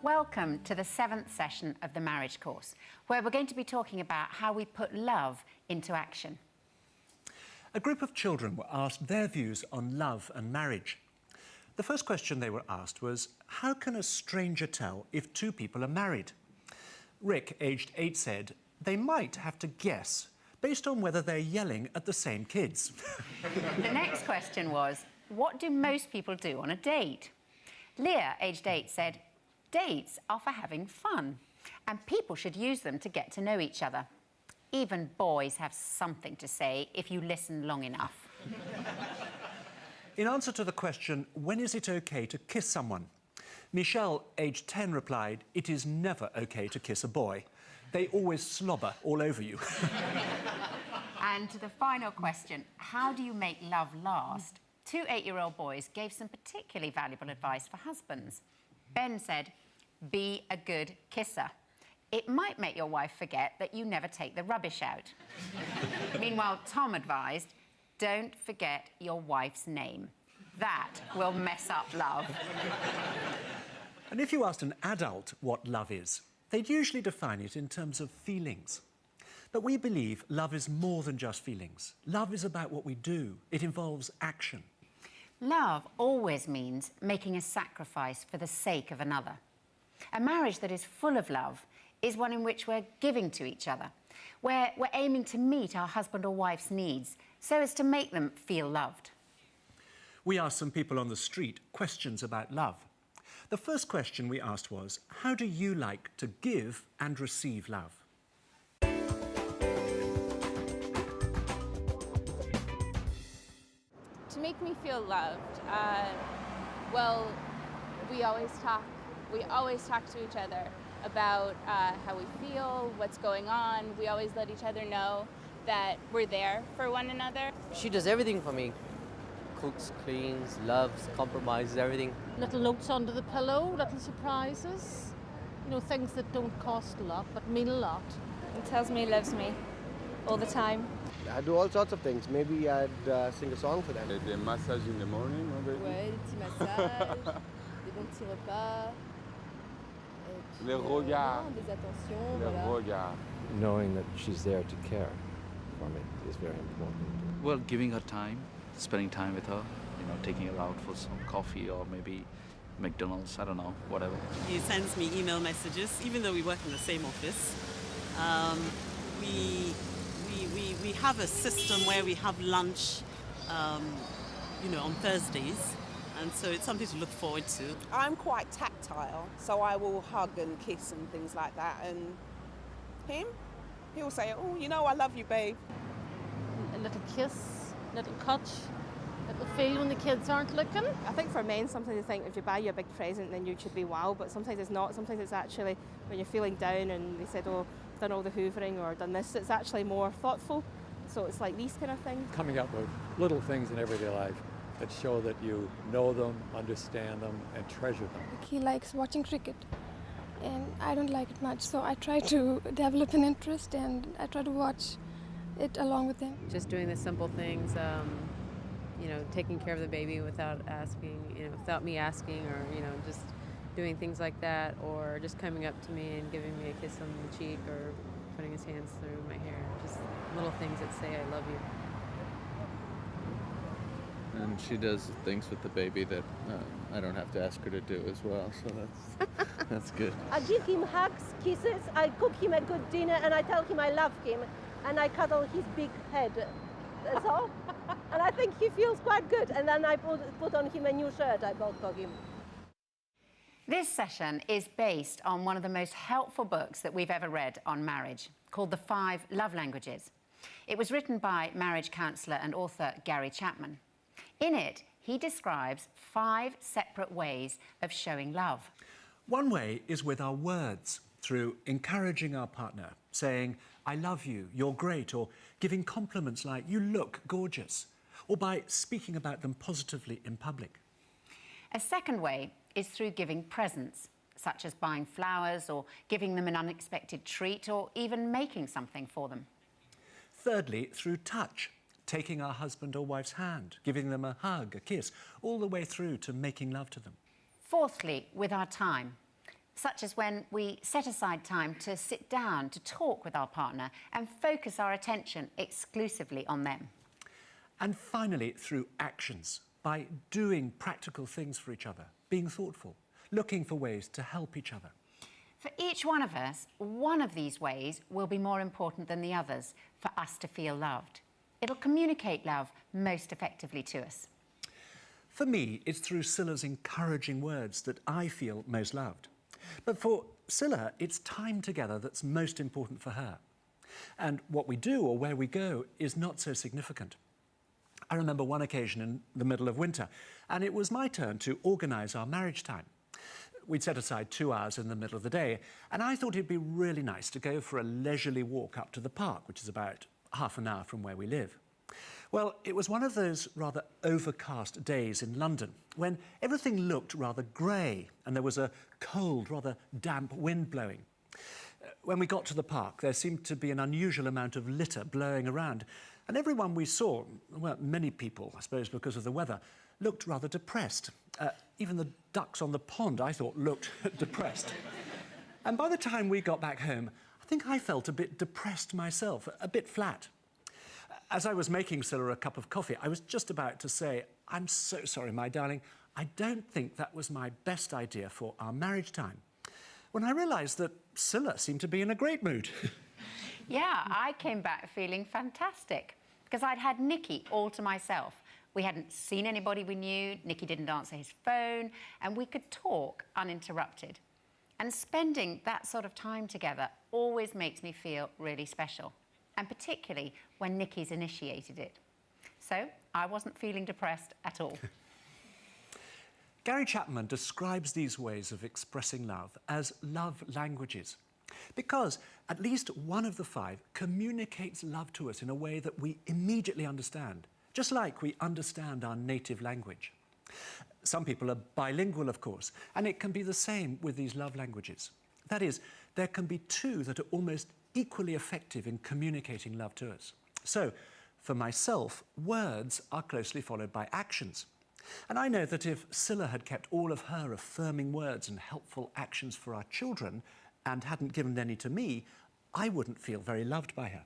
Welcome to the 7th session of the Marriage Course, where we're going to be talking about how we put love into action. A group of children were asked their views on love and marriage. The first question they were asked was, how can a stranger tell if two people are married? Rick, aged 8, said, they might have to guess, based on whether they're yelling at the same kids. The next question was, what do most people do on a date? Leah, aged 8, said, dates are for having fun, and people should use them to get to know each other. Even boys have something to say if you listen long enough. In answer to the question, when is it okay to kiss someone? Michelle, aged 10, replied, it is never okay to kiss a boy. They always slobber all over you. And to the final question, how do you make love last? Two 8-year-old boys gave some particularly valuable advice for husbands. Ben said, be a good kisser. It might make your wife forget that you never take the rubbish out. Meanwhile, Tom advised, don't forget your wife's name. That will mess up love. And if you asked an adult what love is, they'd usually define it in terms of feelings. But we believe love is more than just feelings. Love is about what we do. It involves action. Love always means making a sacrifice for the sake of another. A marriage that is full of love is one in which we're giving to each other, where we're aiming to meet our husband or wife's needs so as to make them feel loved. We asked some people on the street questions about love. The first question we asked was, how do you like to give and receive love? To make me feel loved, well, we always talk to each other about how we feel, what's going on. We always let each other know that we're there for one another. She does everything for me. Cooks, cleans, loves, compromises, everything. Little notes under the pillow, little surprises. You know, things that don't cost a lot but mean a lot. He tells me he loves me all the time. I do all sorts of things. Maybe I'd sing a song for them. Des massages in the morning, maybe? Ouais, des petits massages, des bons petits repas. Les regards. Des attentions, Les voilà. regards. Knowing that she's there to care for me is very important. Well, giving her time, spending time with her, you know, taking her out for some coffee or maybe McDonald's, I don't know, whatever. He sends me email messages, even though we work in the same office. We have a system where we have lunch, you know, on Thursdays, and so it's something to look forward to. I'm quite tactile, so I will hug and kiss and things like that, and he'll say, oh, you know, I love you, babe. A little kiss, a little touch, a little feel when the kids aren't looking. I think for men, sometimes they think if you buy you a big present, then you should be wow, but sometimes it's not. Sometimes it's actually when you're feeling down and they said, oh, I've done all the hoovering or done this, it's actually more thoughtful. So it's like these kind of things. Coming up with little things in everyday life that show that you know them, understand them, and treasure them. He likes watching cricket, and I don't like it much, so I try to develop an interest and I try to watch it along with him. Just doing the simple things, you know, taking care of the baby without asking, you know, without me asking, or, you know, just doing things like that, or just coming up to me and giving me a kiss on the cheek, or putting his hands through my hair. Just little things that say I love you. And she does things with the baby that I don't have to ask her to do as well, so that's good. I give him hugs, kisses, I cook him a good dinner, and I tell him I love him, and I cuddle his big head. That's all. And I think he feels quite good, and then I put on him a new shirt I bought for him. This session is based on one of the most helpful books that we've ever read on marriage, called The 5 Love Languages. It was written by marriage counsellor and author Gary Chapman. In it, he describes 5 separate ways of showing love. One way is with our words, through encouraging our partner, saying, I love you, you're great, or giving compliments like, you look gorgeous, or by speaking about them positively in public. A second way is through giving presents, such as buying flowers or giving them an unexpected treat or even making something for them. Thirdly, through touch, taking our husband or wife's hand, giving them a hug, a kiss, all the way through to making love to them. Fourthly, with our time, such as when we set aside time to sit down to talk with our partner and focus our attention exclusively on them. And finally, through actions, by doing practical things for each other, being thoughtful, looking for ways to help each other. For each one of us, one of these ways will be more important than the others for us to feel loved. It'll communicate love most effectively to us. For me, it's through Scylla's encouraging words that I feel most loved. But for Scylla, it's time together that's most important for her. And what we do or where we go is not so significant. I remember one occasion in the middle of winter, and it was my turn to organise our marriage time. We'd set aside 2 hours in the middle of the day, and I thought it'd be really nice to go for a leisurely walk up to the park, which is about half an hour from where we live. Well, it was one of those rather overcast days in London when everything looked rather grey and there was a cold, rather damp wind blowing. When we got to the park, there seemed to be an unusual amount of litter blowing around, and everyone we saw, well, many people, I suppose because of the weather, looked rather depressed. Even the ducks on the pond, I thought, looked depressed. And by the time we got back home, I think I felt a bit depressed myself, a bit flat. As I was making Scylla a cup of coffee, I was just about to say, "I'm so sorry, my darling, I don't think that was my best idea for our marriage time," when I realised that Scylla seemed to be in a great mood. Yeah, I came back feeling fantastic because I'd had Nicky all to myself. We hadn't seen anybody we knew, Nicky didn't answer his phone, and we could talk uninterrupted. And spending that sort of time together always makes me feel really special, and particularly when Nicky's initiated it. So I wasn't feeling depressed at all. Gary Chapman describes these ways of expressing love as love languages, because at least one of the 5 communicates love to us in a way that we immediately understand, just like we understand our native language. Some people are bilingual, of course, and it can be the same with these love languages. That is, there can be 2 that are almost equally effective in communicating love to us. So, for myself, words are closely followed by actions. And I know that if Scylla had kept all of her affirming words and helpful actions for our children and hadn't given any to me, I wouldn't feel very loved by her.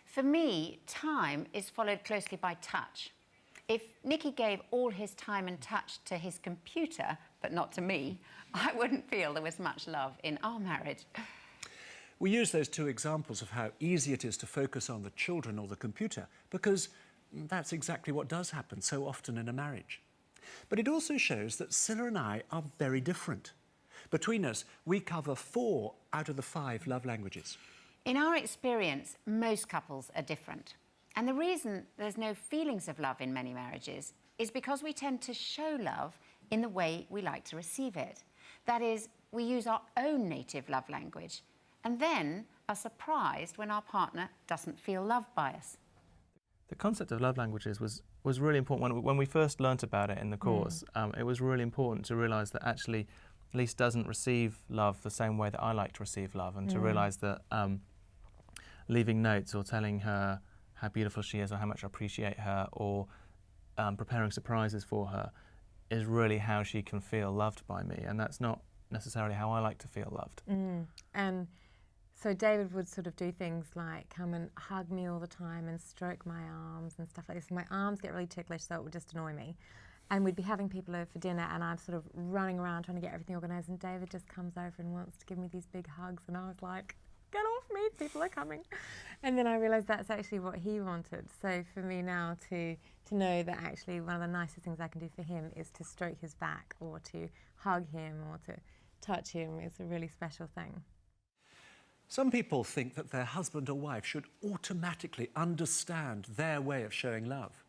For me, time is followed closely by touch. If Nicky gave all his time and touch to his computer, but not to me, I wouldn't feel there was much love in our marriage. We use those 2 examples of how easy it is to focus on the children or the computer because that's exactly what does happen so often in a marriage. But it also shows that Scylla and I are very different. Between us, we cover 4 out of the 5 love languages. In our experience, most couples are different. And the reason there's no feelings of love in many marriages is because we tend to show love in the way we like to receive it. That is, we use our own native love language and then are surprised when our partner doesn't feel loved by us. The concept of love languages was really important. When we first learnt about it in the course, it was really important to realise that actually Elise doesn't receive love the same way that I like to receive love, and to realise that leaving notes or telling her how beautiful she is or how much I appreciate her or preparing surprises for her is really how she can feel loved by me, and that's not necessarily how I like to feel loved. And so David would sort of do things like come and hug me all the time and stroke my arms and stuff like this. My arms get really ticklish, so it would just annoy me. And we'd be having people over for dinner and I'm sort of running around trying to get everything organised, and David just comes over and wants to give me these big hugs, and I was like, get off me, people are coming. And then I realised that's actually what he wanted. So for me now to know that actually one of the nicest things I can do for him is to stroke his back or to hug him or to touch him is a really special thing. Some people think that their husband or wife should automatically understand their way of showing love.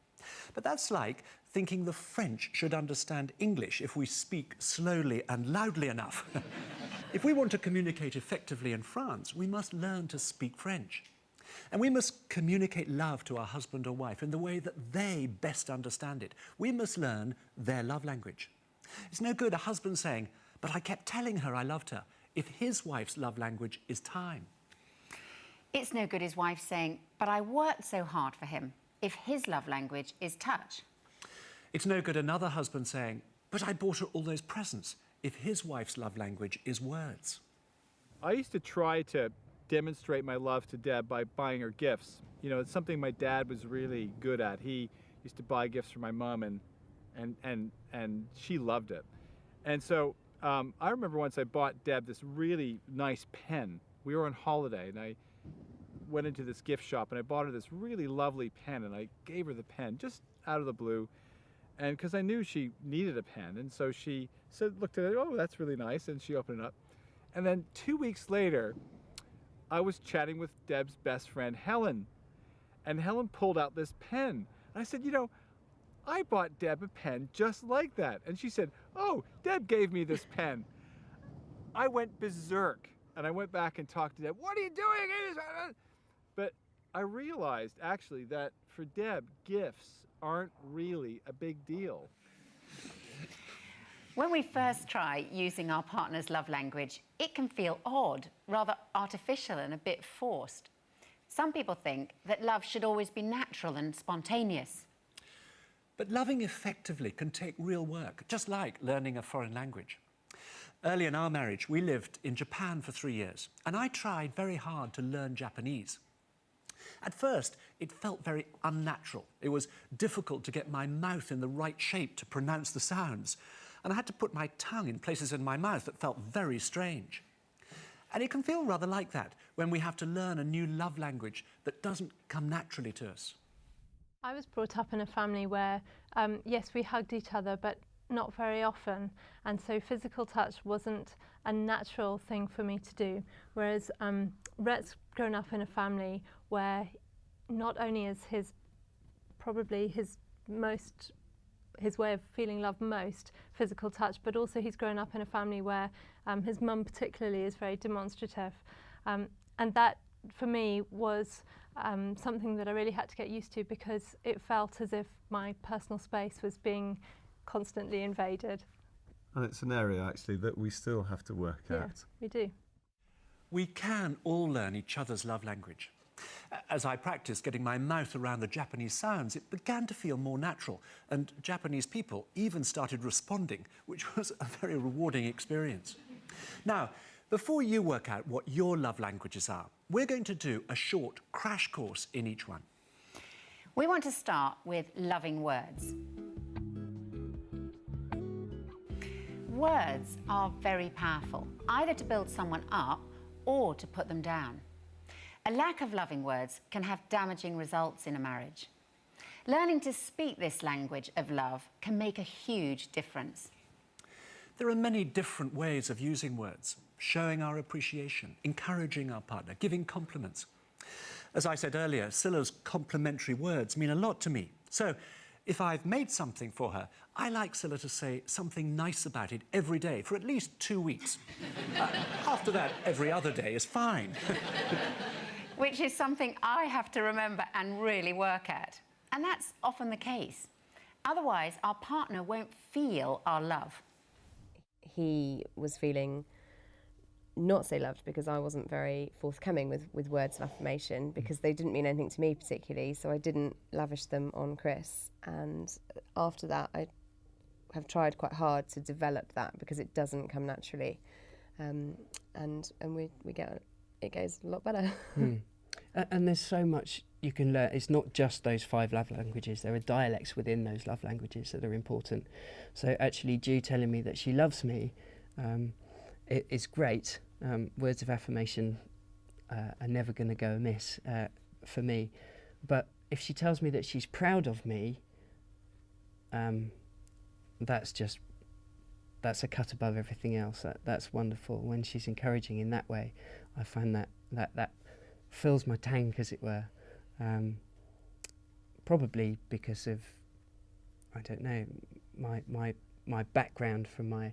But that's like thinking the French should understand English if we speak slowly and loudly enough. If we want to communicate effectively in France, we must learn to speak French. And we must communicate love to our husband or wife in the way that they best understand it. We must learn their love language. It's no good a husband saying, "But I kept telling her I loved her," if his wife's love language is time. It's no good his wife saying, "But I worked so hard for him," if his love language is touch. It's no good another husband saying, "But I bought her all those presents," if his wife's love language is words. I used to try to demonstrate my love to Deb by buying her gifts. You know, it's something my dad was really good at. He used to buy gifts for my mom, and she loved it. And so I remember once I bought Deb this really nice pen. We were on holiday, and I went into this gift shop, and I bought her this really lovely pen, and I gave her the pen just out of the blue, and because I knew she needed a pen, and so she looked at it, oh, that's really nice, and she opened it up. And then 2 weeks later, I was chatting with Deb's best friend, Helen, and Helen pulled out this pen. And I said, you know, I bought Deb a pen just like that. And she said, oh, Deb gave me this pen. I went berserk, and I went back and talked to Deb. What are you doing? But I realized, actually, that for Deb, gifts aren't really a big deal. When we first try using our partner's love language, it can feel odd, rather artificial and a bit forced. Some people think that love should always be natural and spontaneous. But loving effectively can take real work, just like learning a foreign language. Early in our marriage, we lived in Japan for 3 years, and I tried very hard to learn Japanese. At first, it felt very unnatural. It was difficult to get my mouth in the right shape to pronounce the sounds, and I had to put my tongue in places in my mouth that felt very strange. And it can feel rather like that when we have to learn a new love language that doesn't come naturally to us. I was brought up in a family where, yes, we hugged each other, but not very often. And so physical touch wasn't a natural thing for me to do. Whereas Rhett's grown up in a family where not only is probably his way of feeling love most physical touch, but also he's grown up in a family where his mum particularly is very demonstrative. And that, for me, was something that I really had to get used to, because it felt as if my personal space was being constantly invaded. And it's an area, actually, that we still have to work Yeah, at. we do. We can all learn each other's love language. As I practiced getting my mouth around the Japanese sounds, it began to feel more natural, and Japanese people even started responding, which was a very rewarding experience. Now, before you work out what your love languages are, we're going to do a short crash course in each one. We want to start with loving words. Words are very powerful, either to build someone up or to put them down. A lack of loving words can have damaging results in a marriage. Learning to speak this language of love can make a huge difference. There are many different ways of using words, showing our appreciation, encouraging our partner, giving compliments. As I said earlier, Scylla's complimentary words mean a lot to me. So, if I've made something for her, I like Scylla to say something nice about it every day for at least 2 weeks. After that, every other day is fine. Which is something I have to remember and really work at. And that's often the case. Otherwise, our partner won't feel our love. He was feeling not so loved because I wasn't very forthcoming with words of affirmation, because they didn't mean anything to me particularly, so I didn't lavish them on Chris. And after that, I have tried quite hard to develop that, because it doesn't come naturally, and we get it goes a lot better. And there's so much you can learn. It's not just those 5 love languages. There are dialects within those love languages that are important. So actually, Ju telling me that she loves me is great. Words of affirmation are never going to go amiss for me. But if she tells me that she's proud of me, that's a cut above everything else. That's wonderful. When she's encouraging in that way, I find that fills my tank, as it were. Probably because of, I don't know, my background from my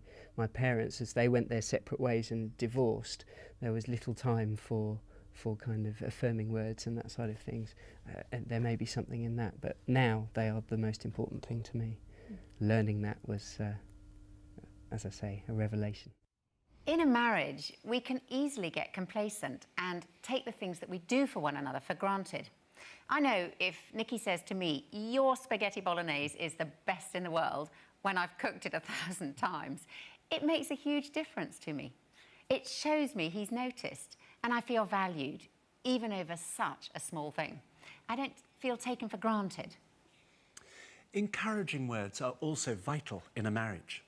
parents. As they went their separate ways and divorced, there was little time for kind of affirming words and that side of things. And there may be something in that, but now they are the most important thing to me. Learning that was, as I say, a revelation. In a marriage, we can easily get complacent and take the things that we do for one another for granted. I know if Nikki says to me, your spaghetti bolognese is the best in the world, when I've cooked it 1,000 times, it makes a huge difference to me. It shows me he's noticed and I feel valued, even over such a small thing. I don't feel taken for granted. Encouraging words are also vital in a marriage.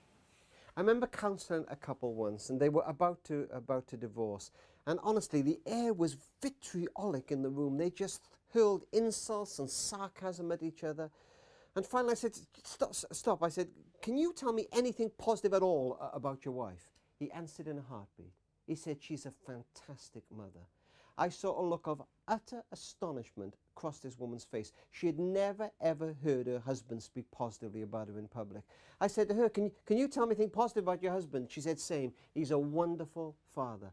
I remember counselling a couple once, and they were about to divorce. And honestly, the air was vitriolic in the room. They just hurled insults and sarcasm at each other. And finally I said, stop. I said, can you tell me anything positive at all about your wife? He answered in a heartbeat. He said, she's a fantastic mother. I saw a look of utter astonishment cross this woman's face. She had never, ever heard her husband speak positively about her in public. I said to her, can you tell me anything positive about your husband? She said, same. He's a wonderful father.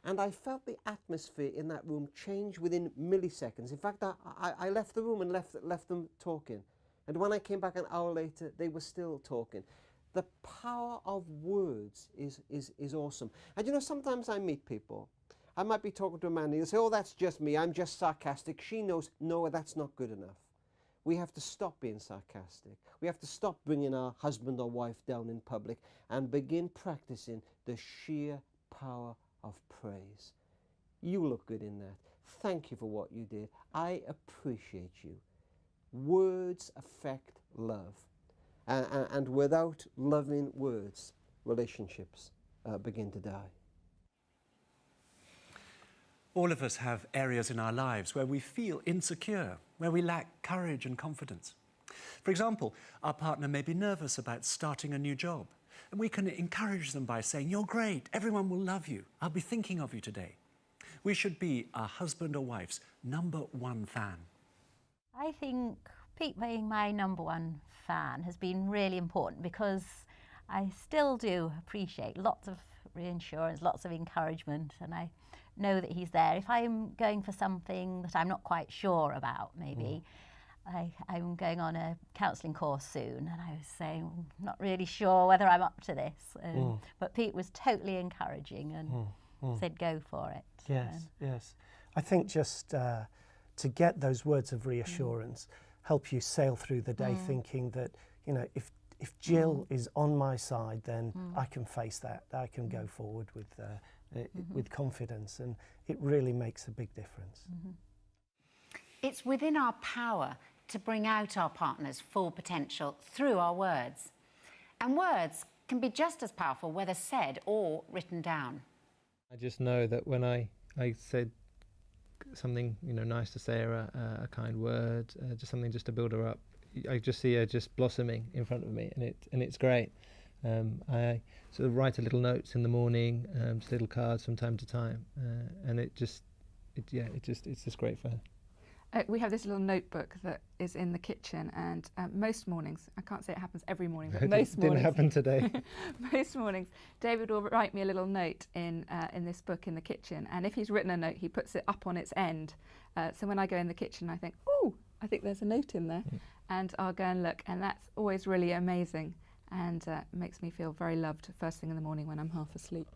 And I felt the atmosphere in that room change within milliseconds. In fact, I left the room and left them talking. And when I came back an hour later, they were still talking. The power of words is awesome. And you know, sometimes I meet people. I might be talking to a man and he'll say, oh, that's just me, I'm just sarcastic. She knows, no, that's not good enough. We have to stop being sarcastic. We have to stop bringing our husband or wife down in public and begin practicing the sheer power of praise. You look good in that. Thank you for what you did. I appreciate you. Words affect love. And without loving words, relationships begin to die. All of us have areas in our lives where we feel insecure, where we lack courage and confidence. For example, our partner may be nervous about starting a new job, and we can encourage them by saying, you're great, everyone will love you, I'll be thinking of you today. We should be our husband or wife's #1 fan. I think Pete being my #1 fan has been really important because I still do appreciate lots of reassurance, lots of encouragement, and I know that he's there. If I'm going for something that I'm not quite sure about, maybe, I'm going on a counselling course soon, and I was saying, I'm not really sure whether I'm up to this. But Pete was totally encouraging and said, go for it. Yes, yes. I think just to get those words of reassurance help you sail through the day thinking that, you know, if Jill is on my side, then I can face that. I can go forward with confidence, and it really makes a big difference. It's within our power to bring out our partner's full potential through our words. And words can be just as powerful whether said or written down. I just know that when I said something, you know, nice to say, or a kind word, just something just to build her up, I just see her just blossoming in front of me, and it's great. I sort of write a little notes in the morning, just little cards from time to time, and it's just great for her. We have this little notebook that is in the kitchen, and most mornings, I can't say it happens every morning, but most mornings. Didn't happen today. Most mornings, David will write me a little note in this book in the kitchen, and if he's written a note, he puts it up on its end. So when I go in the kitchen, I think, oh, I think there's a note in there, and I'll go and look, and that's always really amazing, and makes me feel very loved first thing in the morning when I'm half asleep.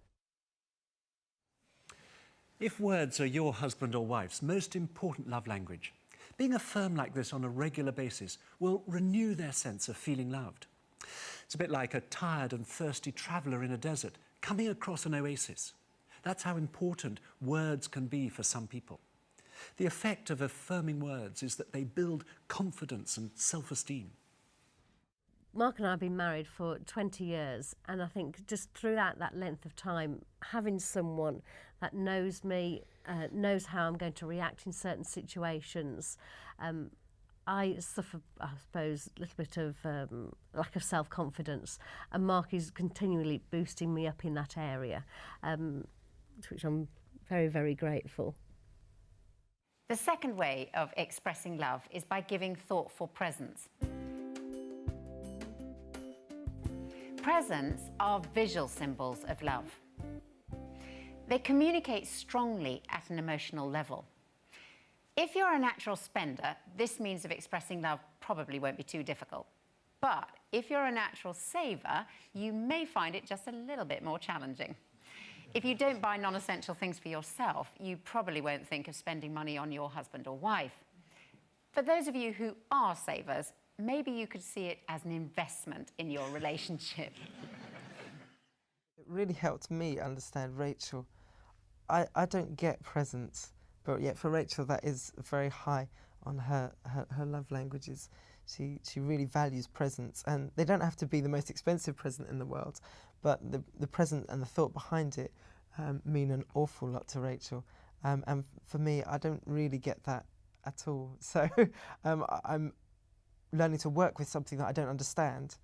If words are your husband or wife's most important love language, being affirmed like this on a regular basis will renew their sense of feeling loved. It's a bit like a tired and thirsty traveller in a desert coming across an oasis. That's how important words can be for some people. The effect of affirming words is that they build confidence and self-esteem. Mark and I have been married for 20 years, and I think just throughout that length of time, having someone that knows me, knows how I'm going to react in certain situations, I suffer, I suppose, a little bit of lack of self-confidence, and Mark is continually boosting me up in that area, to which I'm very, very grateful. The second way of expressing love is by giving thoughtful presents. Presents are visual symbols of love. They communicate strongly at an emotional level. If you're a natural spender, this means of expressing love probably won't be too difficult. But if you're a natural saver, you may find it just a little bit more challenging. If you don't buy non-essential things for yourself, you probably won't think of spending money on your husband or wife. For those of you who are savers, maybe you could see it as an investment in your relationship. really helped me understand Rachel. I don't get presents, but yet for Rachel that is very high on her love languages. She really values presents, and they don't have to be the most expensive present in the world, but the present and the thought behind it mean an awful lot to Rachel. And for me, I don't really get that at all. So I'm learning to work with something that I don't understand.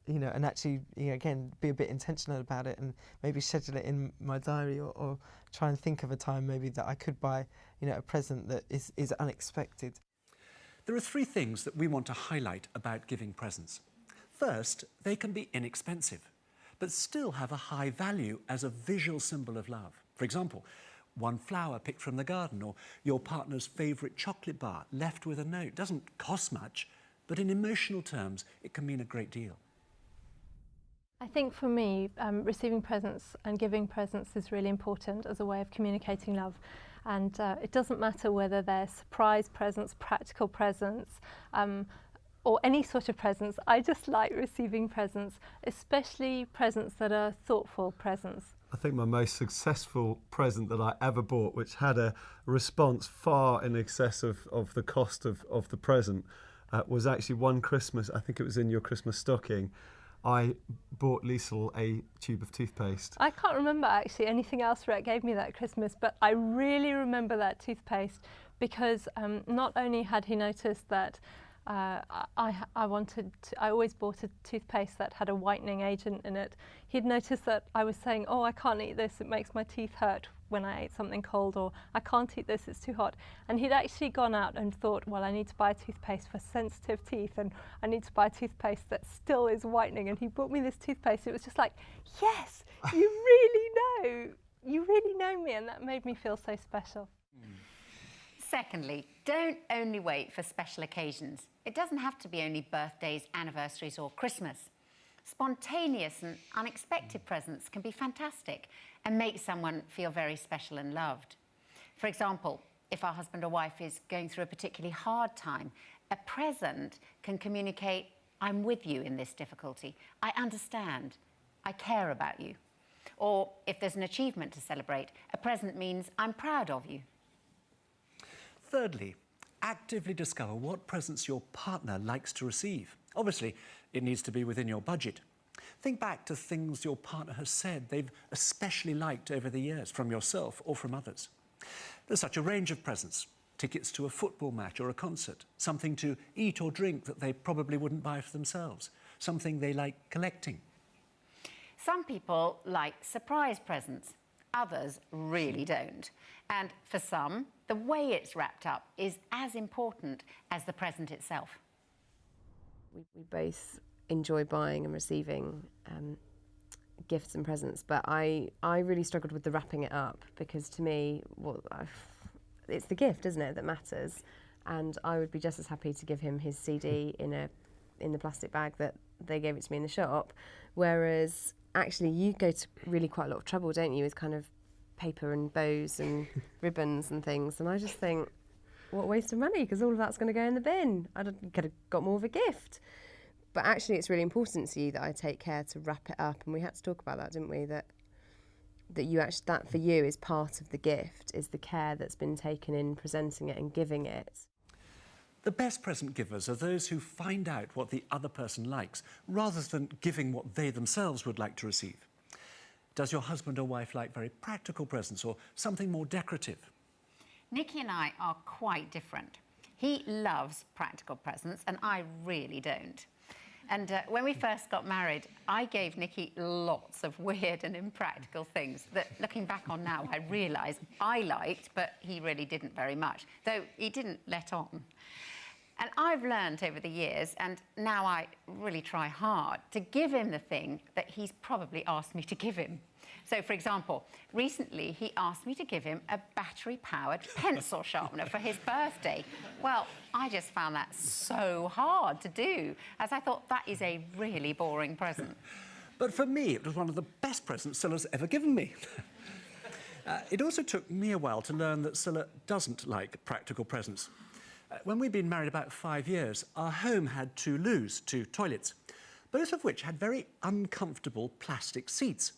You know, and actually, you know, again, be a bit intentional about it, and maybe schedule it in my diary, or try and think of a time maybe that I could buy, you know, a present that is unexpected. There are three things that we want to highlight about giving presents. First, they can be inexpensive, but still have a high value as a visual symbol of love. For example, one flower picked from the garden, or your partner's favourite chocolate bar left with a note. Doesn't cost much, but in emotional terms, it can mean a great deal. I think for me, receiving presents and giving presents is really important as a way of communicating love. And it doesn't matter whether they're surprise presents, practical presents, or any sort of presents. I just like receiving presents, especially presents that are thoughtful presents. I think my most successful present that I ever bought, which had a response far in excess of the cost of the present, was actually one Christmas. I think it was in your Christmas stocking. I bought Liesl a tube of toothpaste. I can't remember actually anything else Rhett gave me that Christmas, but I really remember that toothpaste because not only had he noticed that I always bought a toothpaste that had a whitening agent in it. He'd noticed that I was saying, oh, I can't eat this, it makes my teeth hurt when I ate something cold, or I can't eat this, it's too hot. And he'd actually gone out and thought, well, I need to buy a toothpaste for sensitive teeth, and I need to buy a toothpaste that still is whitening. And he bought me this toothpaste. It was just like, yes, you really know me, and that made me feel so special. Secondly, don't only wait for special occasions. It doesn't have to be only birthdays, anniversaries or Christmas. Spontaneous and unexpected presents can be fantastic and make someone feel very special and loved. For example, if our husband or wife is going through a particularly hard time, a present can communicate, I'm with you in this difficulty, I understand, I care about you. Or if there's an achievement to celebrate, a present means I'm proud of you. Thirdly, actively discover what presents your partner likes to receive. Obviously, it needs to be within your budget. Think back to things your partner has said they've especially liked over the years, from yourself or from others. There's such a range of presents. Tickets to a football match or a concert, something to eat or drink that they probably wouldn't buy for themselves, something they like collecting. Some people like surprise presents, others really don't. And for some, the way it's wrapped up is as important as the present itself. We both enjoy buying and receiving gifts and presents, but I really struggled with the wrapping it up, because to me, it's the gift, isn't it, that matters. And I would be just as happy to give him his CD in the plastic bag that they gave it to me in the shop, whereas actually you go to really quite a lot of trouble, don't you, with kind of paper and bows and ribbons and things, and I just think, what a waste of money, because all of that's going to go in the bin. I could have got more of a gift. But actually it's really important to you that I take care to wrap it up, and we had to talk about that, didn't we, that you actually, that for you is part of the gift, is the care that's been taken in presenting it and giving it. The best present givers are those who find out what the other person likes, rather than giving what they themselves would like to receive. Does your husband or wife like very practical presents or something more decorative? Nicky and I are quite different. He loves practical presents and I really don't. And when we first got married, I gave Nicky lots of weird and impractical things that, looking back on now, I realise I liked, but he really didn't very much, though he didn't let on. And I've learned over the years, and now I really try hard, to give him the thing that he's probably asked me to give him. So, for example, recently he asked me to give him a battery-powered pencil sharpener for his birthday. Well, I just found that so hard to do, as I thought that is a really boring present. But for me, it was one of the best presents Scylla's ever given me. It also took me a while to learn that Scylla doesn't like practical presents. When we'd been married about 5 years, our home had 2 loos, 2 toilets. both of which had very uncomfortable plastic seats.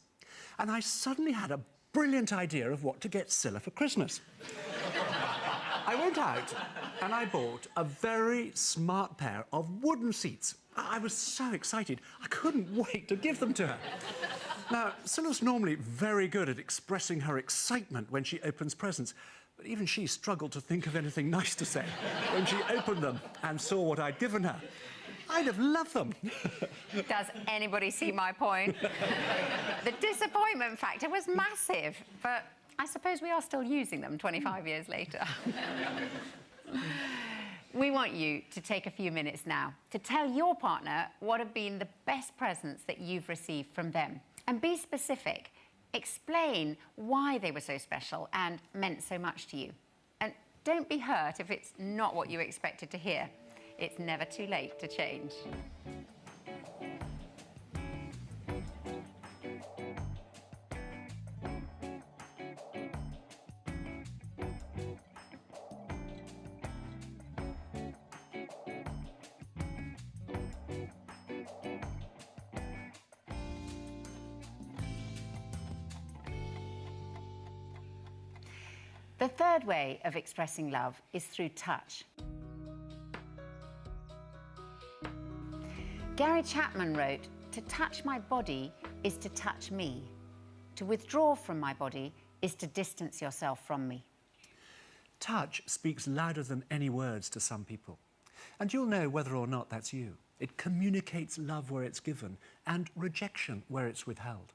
And I suddenly had a brilliant idea of what to get Scylla for Christmas. I went out and I bought a very smart pair of wooden seats. I was so excited, I couldn't wait to give them to her. Now, Scylla's normally very good at expressing her excitement when she opens presents, but even she struggled to think of anything nice to say when she opened them and saw what I'd given her. I'd have loved them. Does anybody see my point? The disappointment factor was massive, but I suppose we are still using them 25 years later. We want you to take a few minutes now to tell your partner what have been the best presents that you've received from them. And be specific. Explain why they were so special and meant so much to you. And don't be hurt if it's not what you expected to hear. It's never too late to change. The third way of expressing love is through touch. Gary Chapman wrote, "To touch my body is to touch me. To withdraw from my body is to distance yourself from me." Touch speaks louder than any words to some people. And you'll know whether or not that's you. It communicates love where it's given and rejection where it's withheld.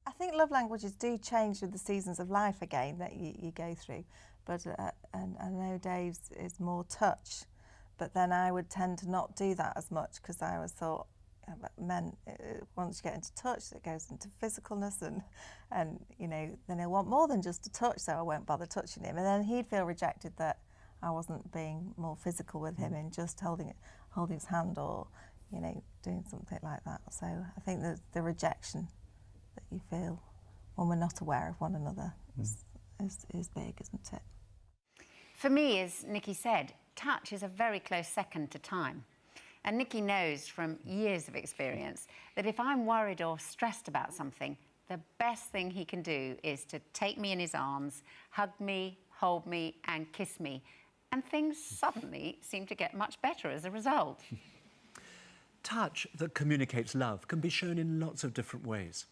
I think love languages do change with the seasons of life again that you go through. But and I know Dave's is more touch, but then I would tend to not do that as much because I always thought men, once you get into touch, it goes into physicalness and you know, then he'll want more than just a touch, so I won't bother touching him. And then he'd feel rejected that I wasn't being more physical with him in just holding his hand or, you know, doing something like that. So I think the rejection that you feel when we're not aware of one another is big, isn't it? For me, as Nikki said, touch is a very close second to time. And Nikki knows from years of experience that if I'm worried or stressed about something, the best thing he can do is to take me in his arms, hug me, hold me, and kiss me. And things suddenly seem to get much better as a result. Touch that communicates love can be shown in lots of different ways.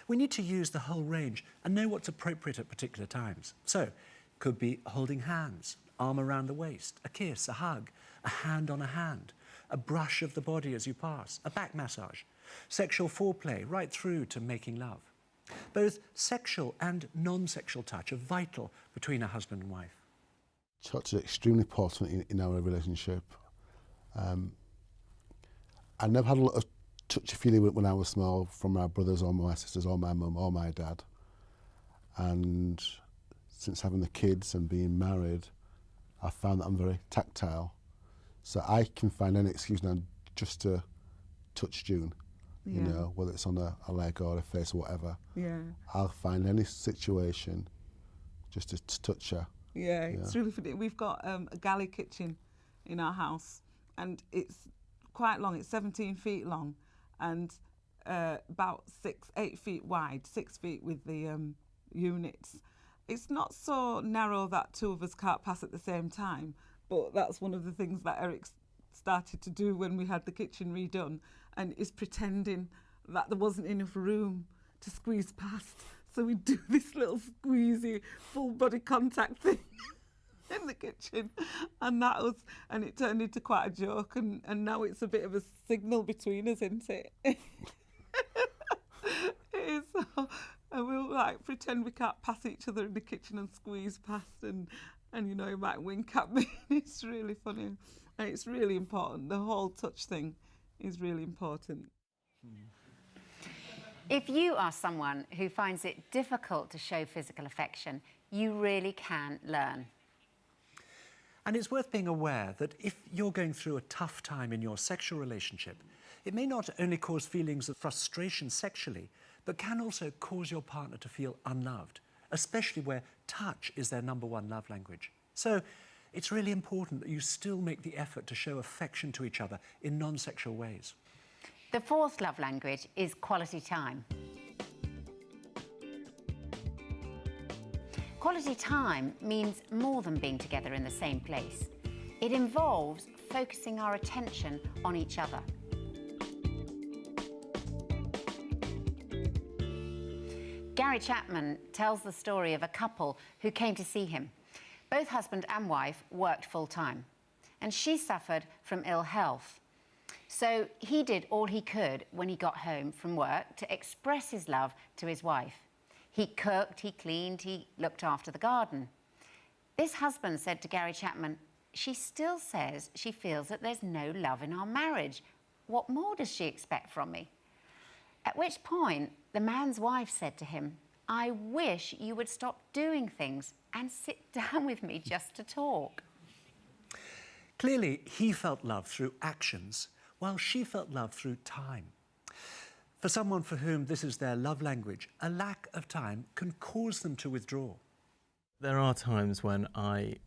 We need to use the whole range and know what's appropriate at particular times. So, could be holding hands, arm around the waist, a kiss, a hug, a hand on a hand, a brush of the body as you pass, a back massage, sexual foreplay right through to making love. Both sexual and non-sexual touch are vital between a husband and wife. Touch is extremely important in our relationship. I never had a lot of touchy-feely when I was small from my brothers or my sisters or my mum or my dad. And since having the kids and being married, I found that I'm very tactile. So I can find any excuse now just to touch June, you know, whether it's on a leg or a face or whatever. Yeah. I'll find any situation just to touch her. Yeah, it's really funny. We've got a galley kitchen in our house and it's quite long. It's 17 feet long and about 8 feet wide, 6 feet with the units. It's not so narrow that two of us can't pass at the same time, but that's one of the things that Eric started to do when we had the kitchen redone, and is pretending that there wasn't enough room to squeeze past. So we do this little squeezy, full body contact thing in the kitchen, and it turned into quite a joke, and now it's a bit of a signal between us, isn't it? It is. And we'll like pretend we can't pass each other in the kitchen and squeeze past, and you know, he might wink at me. It's really funny, and it's really important. The whole touch thing is really important. If you are someone who finds it difficult to show physical affection, you really can learn. And it's worth being aware that if you're going through a tough time in your sexual relationship, it may not only cause feelings of frustration sexually, but can also cause your partner to feel unloved, especially where touch is their #1 love language. So it's really important that you still make the effort to show affection to each other in non-sexual ways. The fourth love language is quality time. Quality time means more than being together in the same place. It involves focusing our attention on each other. Gary Chapman tells the story of a couple who came to see him. Both husband and wife worked full-time, and she suffered from ill health. So he did all he could when he got home from work to express his love to his wife. He cooked, he cleaned, he looked after the garden. This husband said to Gary Chapman, "She still says she feels that there's no love in our marriage. What more does she expect from me?" At which point, the man's wife said to him, "I wish you would stop doing things and sit down with me just to talk." Clearly, he felt love through actions, while she felt love through time. For someone for whom this is their love language, a lack of time can cause them to withdraw. There are times when I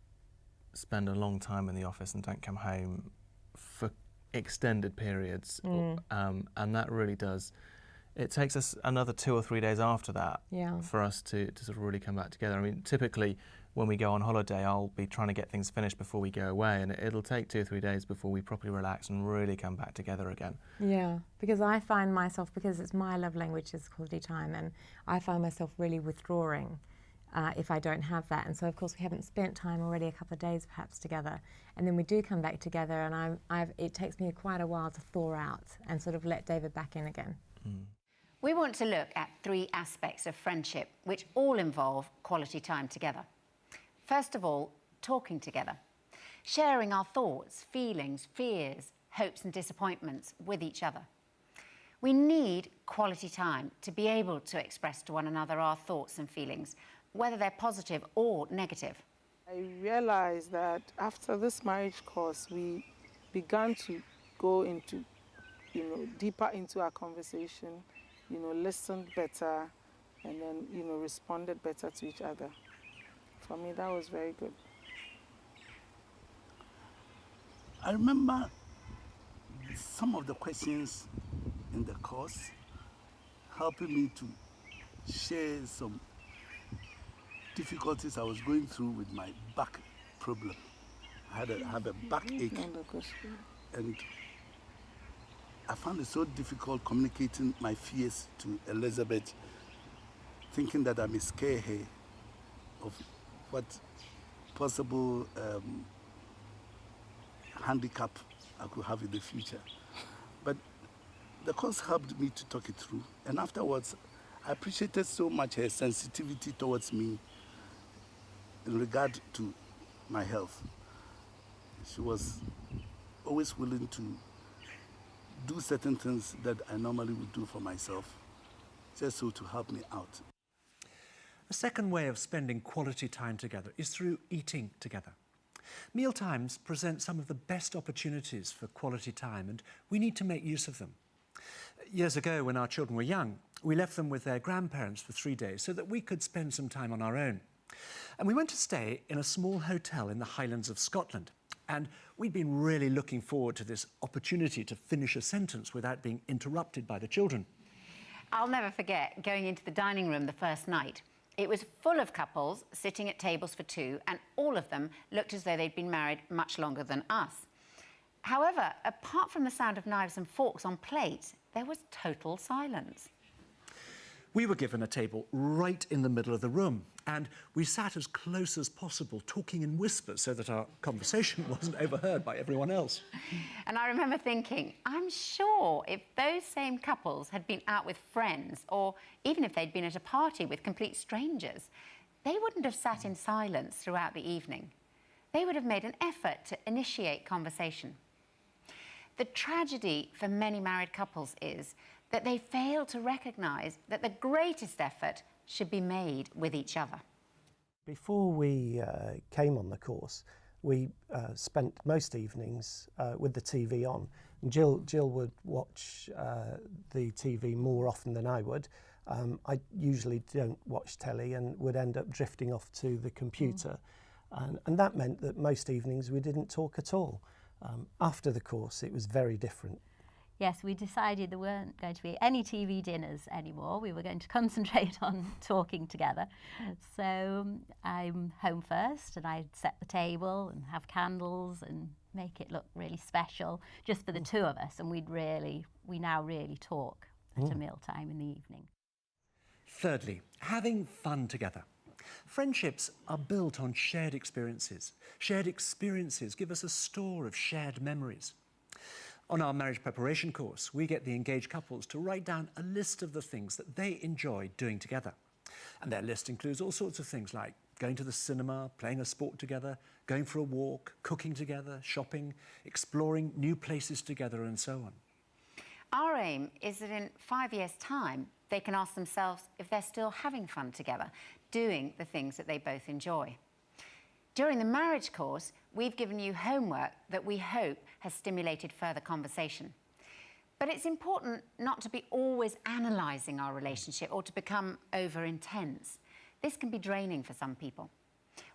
spend a long time in the office and don't come home for extended periods, and that really does. It takes us another 2 or 3 days after that for us to sort of really come back together. I mean, typically when we go on holiday, I'll be trying to get things finished before we go away, and it'll take 2 or 3 days before we properly relax and really come back together again. Yeah, because I find myself, because it's my love language is quality time, and I find myself really withdrawing if I don't have that. And so, of course, we haven't spent time already, a couple of days perhaps together, and then we do come back together, and it takes me quite a while to thaw out and sort of let David back in again. We want to look at 3 aspects of friendship, which all involve quality time together. First of all, talking together, sharing our thoughts, feelings, fears, hopes and disappointments with each other. We need quality time to be able to express to one another our thoughts and feelings, whether they're positive or negative. I realized that after this marriage course, we began to go into, deeper into our conversation, listened better, and then, responded better to each other. For me, that was very good. I remember some of the questions in the course helping me to share some difficulties I was going through with my back problem. I have a backache, and I found it so difficult communicating my fears to Elizabeth, thinking that I may scare her of what possible handicap I could have in the future. But the course helped me to talk it through, and afterwards I appreciated so much her sensitivity towards me in regard to my health. She was always willing to do certain things that I normally would do for myself, just so to help me out. A second way of spending quality time together is through eating together. Meal times present some of the best opportunities for quality time, and we need to make use of them. Years ago, when our children were young, we left them with their grandparents for 3 days so that we could spend some time on our own. And we went to stay in a small hotel in the Highlands of Scotland. And we'd been really looking forward to this opportunity to finish a sentence without being interrupted by the children. I'll never forget going into the dining room the first night. It was full of couples sitting at tables for 2, and all of them looked as though they'd been married much longer than us. However, apart from the sound of knives and forks on plates, there was total silence. We were given a table right in the middle of the room, and we sat as close as possible, talking in whispers so that our conversation wasn't overheard by everyone else. And I remember thinking, I'm sure if those same couples had been out with friends, or even if they'd been at a party with complete strangers, they wouldn't have sat in silence throughout the evening. They would have made an effort to initiate conversation. The tragedy for many married couples is that they fail to recognise that the greatest effort should be made with each other. Before we came on the course, we spent most evenings with the TV on. And Jill would watch the TV more often than I would. I usually don't watch telly and would end up drifting off to the computer. And that meant that most evenings we didn't talk at all. After the course, it was very different. yes, we decided there weren't going to be any TV dinners anymore. We were going to concentrate on talking together. So I'm home first, and I'd set the table and have candles and make it look really special just for the two of us. And we now really talk at a mealtime in the evening. Thirdly, having fun together. Friendships are built on shared experiences. Shared experiences give us a store of shared memories. On our marriage preparation course, we get the engaged couples to write down a list of the things that they enjoy doing together. And their list includes all sorts of things like going to the cinema, playing a sport together, going for a walk, cooking together, shopping, exploring new places together, and so on. Our aim is that in 5 years' time, they can ask themselves if they're still having fun together, doing the things that they both enjoy. During the marriage course, we've given you homework that we hope has stimulated further conversation. But it's important not to be always analysing our relationship or to become over-intense. This can be draining for some people.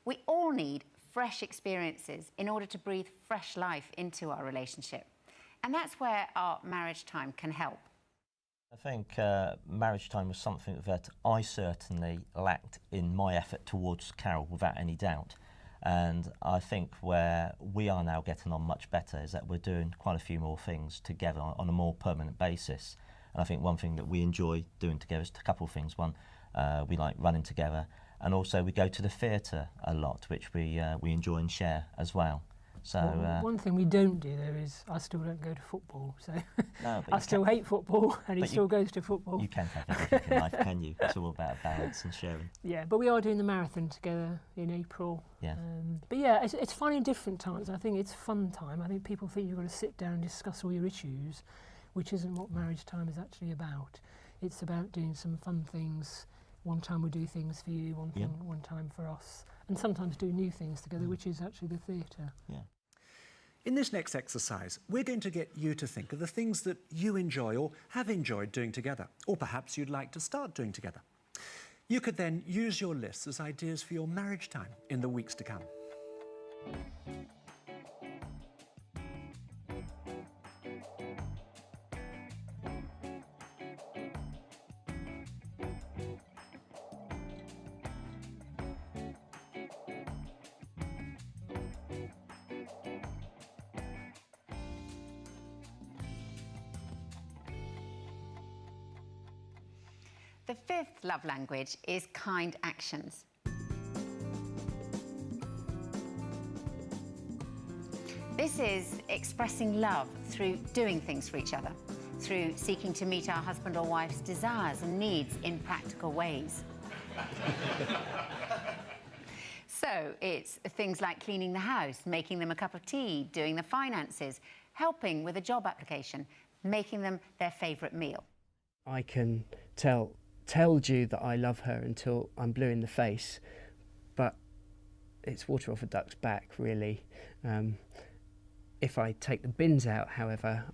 We all need fresh experiences in order to breathe fresh life into our relationship. And that's where our marriage time can help. I think marriage time was something that I certainly lacked in my effort towards Carol, without any doubt. And I think where we are now getting on much better is that we're doing quite a few more things together on a more permanent basis. And I think one thing that we enjoy doing together is a couple of things. One, we like running together, and also we go to the theatre a lot, which we enjoy and share as well. So one thing we don't do though is I still don't go to football, so no, I still hate football, and he still goes to football. You can't have everything in life, can you? It's all about balance and sharing. Yeah, but we are doing the marathon together in April. Yeah. But yeah, it's fun in different times. I think it's fun time. I think people think you've got to sit down and discuss all your issues, which isn't what marriage time is actually about. It's about doing some fun things. One time we do things for you, one time for us, and sometimes do new things together, which is actually the theatre. Yeah. In this next exercise, we're going to get you to think of the things that you enjoy or have enjoyed doing together, or perhaps you'd like to start doing together. You could then use your lists as ideas for your marriage time in the weeks to come. The fifth love language is kind actions. This is expressing love through doing things for each other, through seeking to meet our husband or wife's desires and needs in practical ways. So it's things like cleaning the house, making them a cup of tea, doing the finances, helping with a job application, making them their favourite meal. I can tell Ju that I love her until I'm blue in the face, but it's water off a duck's back, really. If I take the bins out, however,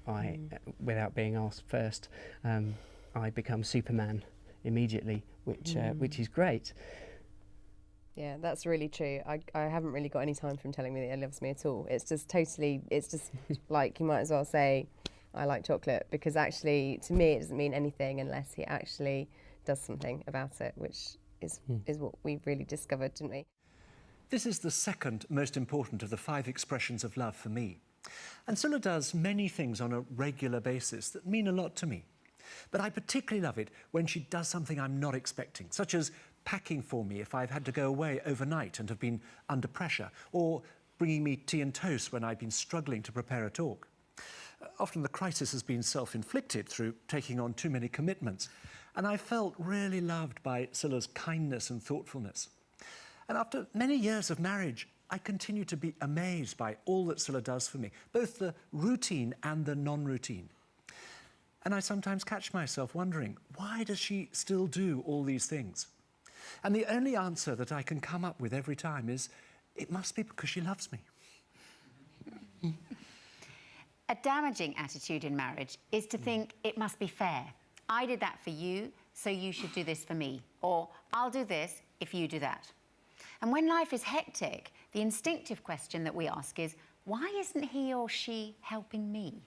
without being asked first, I become Superman immediately, which is great. Yeah, that's really true. I haven't really got any time for him telling me that he loves me at all. It's just like, you might as well say, I like chocolate, because actually, to me, it doesn't mean anything unless he actually does something about it, which is what we really discovered, didn't we? This is the second most important of the 5 expressions of love for me. And Sulla does many things on a regular basis that mean a lot to me. But I particularly love it when she does something I'm not expecting, such as packing for me if I've had to go away overnight and have been under pressure, or bringing me tea and toast when I've been struggling to prepare a talk. Often the crisis has been self-inflicted through taking on too many commitments, and I felt really loved by Sulla's kindness and thoughtfulness. And after many years of marriage, I continue to be amazed by all that Sulla does for me, both the routine and the non-routine. And I sometimes catch myself wondering, why does she still do all these things? And the only answer that I can come up with every time is, it must be because she loves me. A damaging attitude in marriage is to think it must be fair. I did that for you, so you should do this for me. Or I'll do this if you do that. And when life is hectic, the instinctive question that we ask is, why isn't he or she helping me?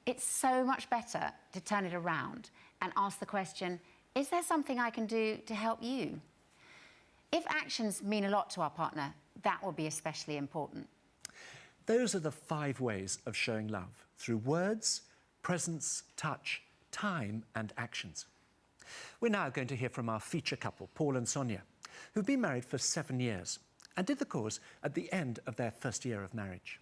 It's so much better to turn it around and ask the question, is there something I can do to help you? If actions mean a lot to our partner, that will be especially important. Those are the 5 ways of showing love, through words, presence, touch, time and actions. We're now going to hear from our feature couple, Paul and Sonia, who've been married for 7 years and did the course at the end of their first year of marriage.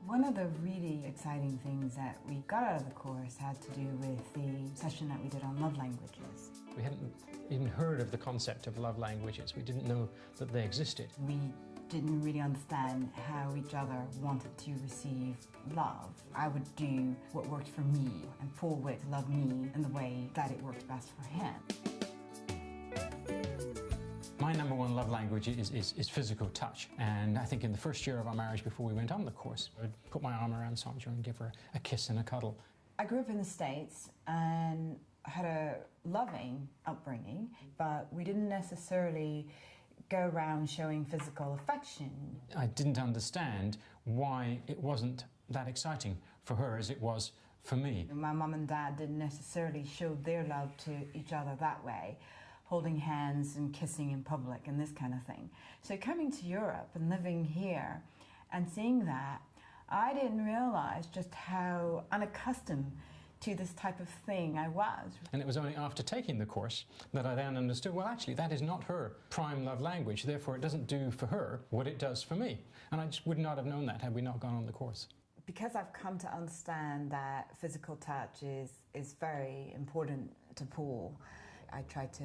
One of the really exciting things that we got out of the course had to do with the session that we did on love languages. We hadn't even heard of the concept of love languages. We didn't know that they existed. We didn't really understand how each other wanted to receive love. I would do what worked for me, and Paul would love me in the way that it worked best for him. My number one love language is physical touch. And I think in the first year of our marriage, before we went on the course, I'd put my arm around Sandra and give her a kiss and a cuddle. I grew up in the States and had a loving upbringing, but we didn't necessarily go around showing physical affection. I didn't understand why it wasn't that exciting for her as it was for me. My mum and dad didn't necessarily show their love to each other that way, holding hands and kissing in public and this kind of thing. So coming to Europe and living here and seeing that, I didn't realize just how unaccustomed to this type of thing I was. And it was only after taking the course that I then understood, well, actually, that is not her prime love language, therefore it doesn't do for her what it does for me. And I just would not have known that had we not gone on the course. Because I've come to understand that physical touch is very important to Paul, I try to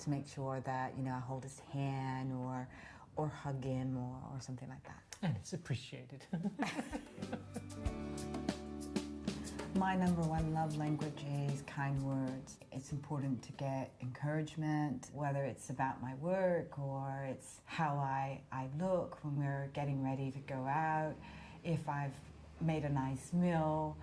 make sure that, you know, I hold his hand or hug him or something like that. And it's appreciated. My number one love language is kind words. It's important to get encouragement, whether it's about my work or it's how I look when we're getting ready to go out. If I've made a nice meal,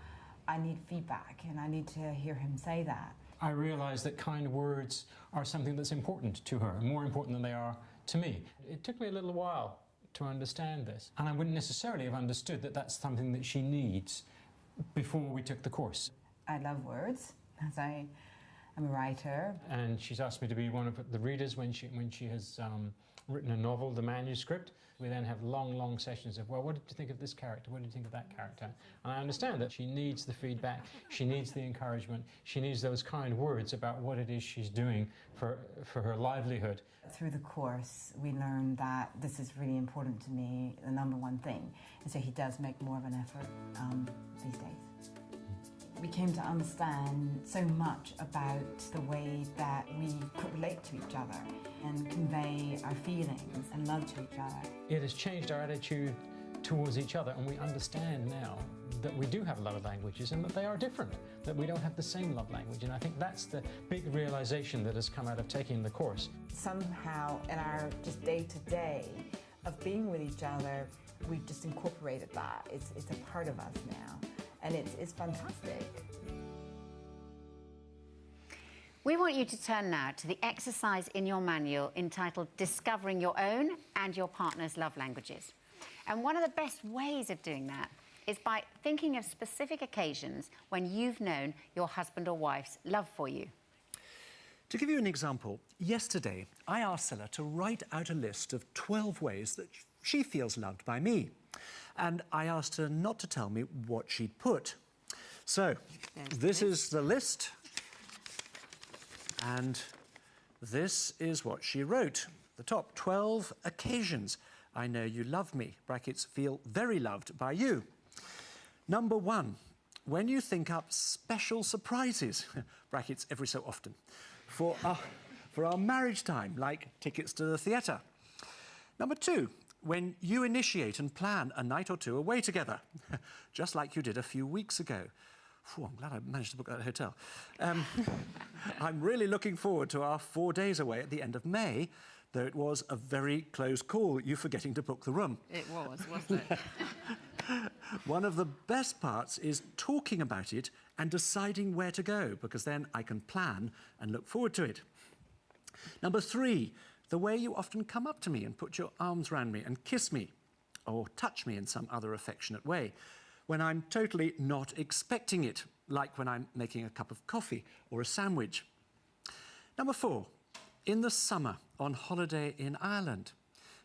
I need feedback and I need to hear him say that. I realised that kind words are something that's important to her, more important than they are to me. It took me a little while to understand this, and I wouldn't necessarily have understood that that's something that she needs before we took the course. I love words, as I'm a writer. And she's asked me to be one of the readers when she has written a novel, the manuscript. We then have long sessions of, well, what did you think of this character? What did you think of that character? And I understand that she needs the feedback, she needs the encouragement, she needs those kind words about what it is she's doing for her livelihood. Through the course, we learned that this is really important to me, the number one thing. And so he does make more of an effort these days. We came to understand so much about the way that we could relate to each other and convey our feelings and love to each other. It has changed our attitude towards each other, and we understand now that we do have love languages and that they are different, that we don't have the same love language. And I think that's the big realization that has come out of taking the course. Somehow in our just day-to-day of being with each other, we've just incorporated that. It's a part of us now, and it's fantastic. We want you to turn now to the exercise in your manual entitled Discovering Your Own and Your Partner's Love Languages. And one of the best ways of doing that is by thinking of specific occasions when you've known your husband or wife's love for you. To give you an example, yesterday I asked Stella to write out a list of 12 ways that she feels loved by me. And I asked her not to tell me what she'd put. So, this is the list. And this is what she wrote. The top 12 occasions I know you love me, brackets, feel very loved by you. Number 1, when you think up special surprises, brackets, every so often, for our marriage time, like tickets to the theatre. Number 2, when you initiate and plan a night or two away together, just like you did a few weeks ago. Phew, I'm glad I managed to book that hotel. I'm really looking forward to our 4 days away at the end of May, though it was a very close call, you forgetting to book the room. It was, wasn't it? One of the best parts is talking about it and deciding where to go, because then I can plan and look forward to it. Number 3, the way you often come up to me and put your arms around me and kiss me, or touch me in some other affectionate way. when I'm totally not expecting it, like when I'm making a cup of coffee or a sandwich. Number 4, in the summer on holiday in Ireland,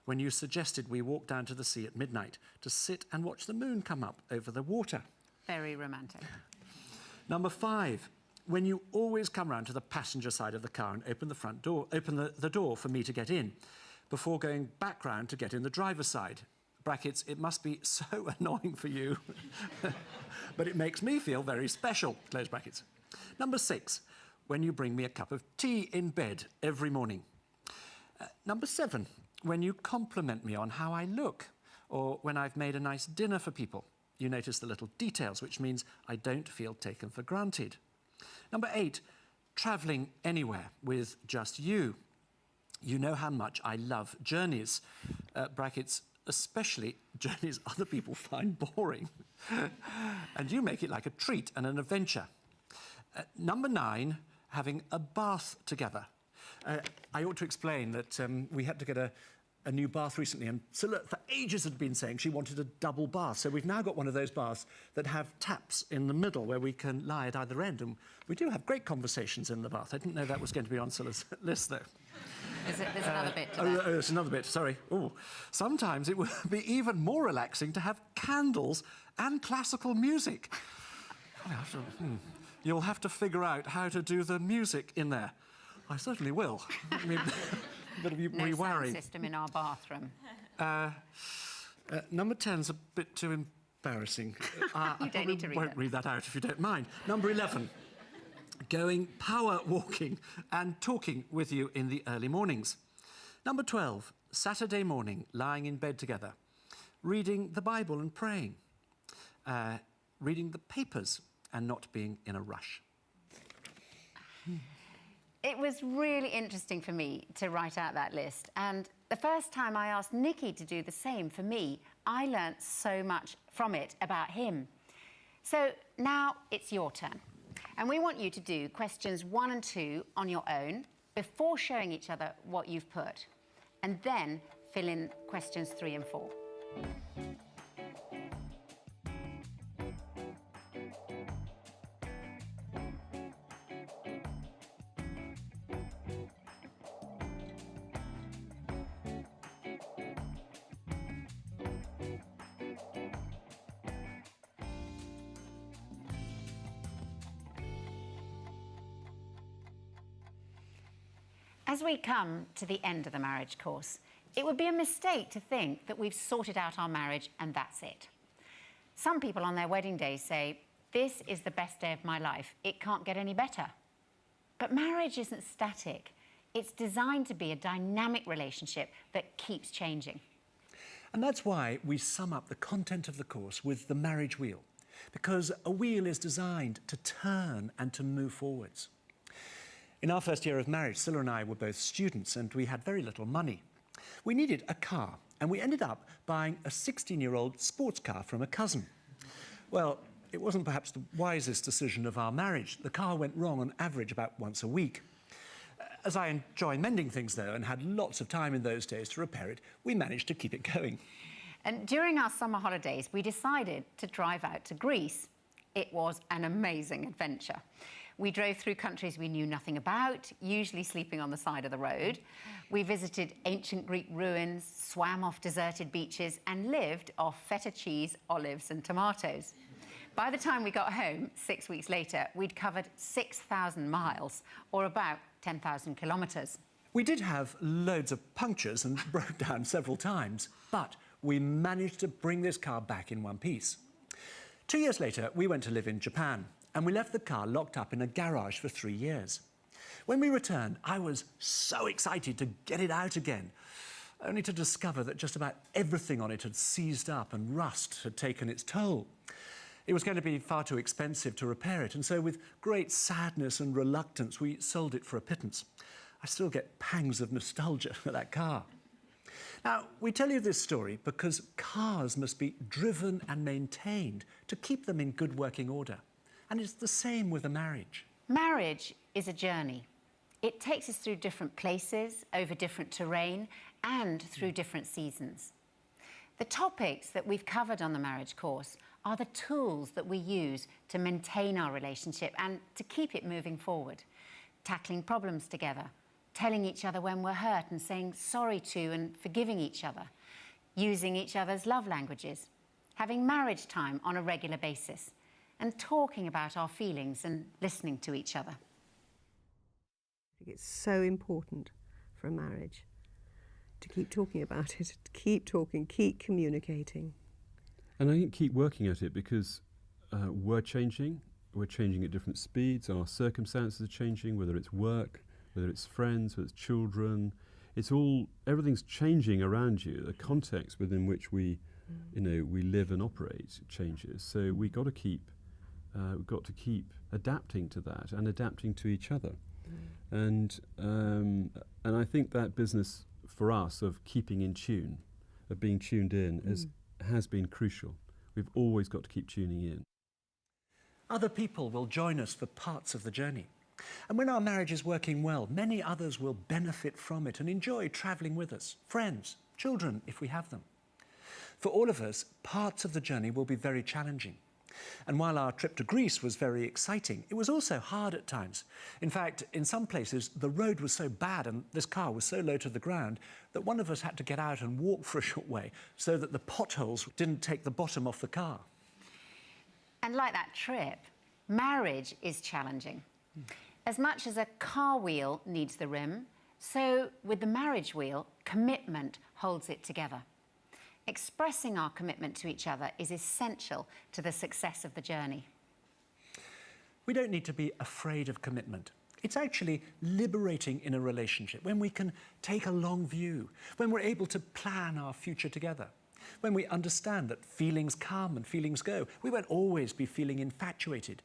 when you suggested we walk down to the sea at midnight to sit and watch the moon come up over the water. Very romantic. Number 5, when you always come round to the passenger side of the car and open the front door, open the door for me to get in, before going back round to get in the driver's side. Brackets, it must be so annoying for you, but it makes me feel very special, close brackets. Number 6, when you bring me a cup of tea in bed every morning. Number 7, when you compliment me on how I look, or when I've made a nice dinner for people. You notice the little details, which means I don't feel taken for granted. Number 8, travelling anywhere with just you. You know how much I love journeys, brackets, especially journeys other people find boring. And you make it like a treat and an adventure. Number 9, having a bath together. I ought to explain that we had to get a new bath recently, and Scylla for ages had been saying she wanted a double bath. So we've now got one of those baths that have taps in the middle where we can lie at either end, and we do have great conversations in the bath. I didn't know that was going to be on Scylla's list, though. There's another bit to that. There's another bit, sorry. Oh, sometimes it would be even more relaxing to have candles and classical music. You'll have to figure out how to do the music in there. I certainly will. I mean, a bit of No rewiring. sound system in our bathroom. Number 10's a bit too embarrassing. You don't need to read won't it. read that out if you don't mind. Number 11, going power walking and talking with you in the early mornings. Number 12, Saturday morning, lying in bed together, reading the Bible and praying, reading the papers and not being in a rush. It was really interesting for me to write out that list. And the first time I asked Nicky to do the same for me, I learnt so much from it about him. So now it's your turn. And we want you to do questions 1 and 2 on your own before showing each other what you've put. And then fill in questions 3 and 4. As we come to the end of the marriage course, it would be a mistake to think that we've sorted out our marriage and that's it. Some people on their wedding day say, "This is the best day of my life. It can't get any better." But marriage isn't static. It's designed to be a dynamic relationship that keeps changing. And that's why we sum up the content of the course with the marriage wheel, because a wheel is designed to turn and to move forwards. In our first year of marriage, Scylla and I were both students and we had very little money. We needed a car and we ended up buying a 16-year-old sports car from a cousin. Well, it wasn't perhaps the wisest decision of our marriage. The car went wrong on average about once a week. As I enjoy mending things, though, and had lots of time in those days to repair it, we managed to keep it going. And during our summer holidays, we decided to drive out to Greece. It was an amazing adventure. We drove through countries we knew nothing about, usually sleeping on the side of the road. We visited ancient Greek ruins, swam off deserted beaches, and lived off feta cheese, olives, and tomatoes. By the time we got home, 6 weeks later, we'd covered 6,000 miles, or about 10,000 kilometres. We did have loads of punctures and broke down several times, but we managed to bring this car back in one piece. 2 years later, we went to live in Japan, and we left the car locked up in a garage for 3 years. When we returned, I was so excited to get it out again, only to discover that just about everything on it had seized up and rust had taken its toll. It was going to be far too expensive to repair it, and so with great sadness and reluctance, we sold it for a pittance. I still get pangs of nostalgia for that car. Now, we tell you this story because cars must be driven and maintained to keep them in good working order. And it's the same with a marriage. Marriage is a journey. It takes us through different places, over different terrain, and through different seasons. The topics that we've covered on the marriage course are the tools that we use to maintain our relationship and to keep it moving forward. Tackling problems together, telling each other when we're hurt and saying sorry to and forgiving each other, using each other's love languages, having marriage time on a regular basis, and talking about our feelings and listening to each other. I think it's so important for a marriage to keep talking about it, to keep talking, keep communicating. And I think keep working at it, because we're changing at different speeds, our circumstances are changing, whether it's work, whether it's friends, whether it's children. Everything's changing around you. The context within which we live and operate changes. So we've got to keep adapting to that and adapting to each other. And I think that business for us of keeping in tune, of being tuned in, has been crucial. We've always got to keep tuning in. Other people will join us for parts of the journey. And when our marriage is working well, many others will benefit from it and enjoy travelling with us, friends, children, if we have them. For all of us, parts of the journey will be very challenging. And while our trip to Greece was very exciting, it was also hard at times. In fact, in some places, the road was so bad and this car was so low to the ground that one of us had to get out and walk for a short way so that the potholes didn't take the bottom off the car. And like that trip, marriage is challenging. As much as a car wheel needs the rim, so with the marriage wheel, commitment holds it together. Expressing our commitment to each other is essential to the success of the journey. We don't need to be afraid of commitment. It's actually liberating in a relationship when we can take a long view, when we're able to plan our future together, when we understand that feelings come and feelings go. We won't always be feeling infatuated.